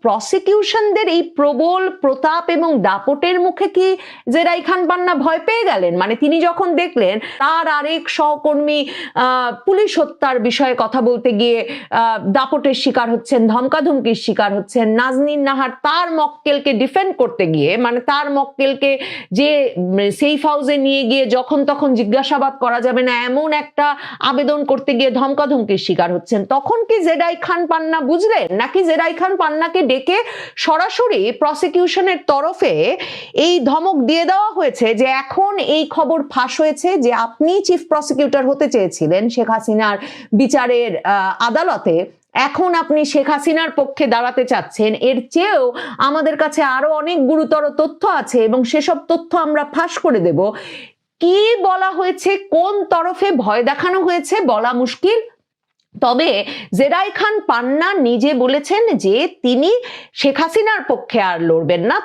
প্রসিকিউশনদের এই প্রবল প্রতাপ এবং দাপটের মুখে কি জেরাই খান পান্না ভয় পেয়ে গেলেন? মানে তিনি যখন দেখলেন তার আরেক সহকর্মী পুলিশ হত্যার বিষয়ে কথা বলতে গিয়ে দাপটের শিকার হচ্ছেন, ধমকাধমকির শিকার হচ্ছেন, নাজনীন নাহার তার মক্কেলকে ডিফেন্ড করতে গিয়ে, মানে তার মক্কেলকে যে সেফ হাউসে নিয়ে গিয়ে যখন তখন জিজ্ঞাসাবাদ করা যাবে না এমন একটা আবেদন করতে গিয়ে ধমকাধমকির শিকার হচ্ছেন, তখন কি জেরাই খান পান্না বুঝলেন? নাকি জেরাই খান পান্নাকে ডেকে সরাসরি প্রসিকিউশনের তরফে এই ধমক দিয়ে দেওয়া হয়েছে যে এখন এই খবর ফাঁস হয়েছে যে আপনি চিফ প্রসিকিউটর হতে চেয়েছিলেন শেখ হাসিনার বিচারের আদালতে, এখন আপনি শেখ হাসিনার পক্ষে দাঁড়াতে চাচ্ছেন, এর চেয়েও আমাদের কাছে আরো অনেক গুরুতর তথ্য আছে এবং সেসব তথ্য আমরা ফাঁস করে দেব। কি বলা হয়েছে, কোন তরফে ভয় দেখানো হয়েছে বলা মুশকিল। তবে জেরাই খান পান্না নিজে বলেছেন যে তিনি শেখ হাসিনার পক্ষে আর লড়বেন না।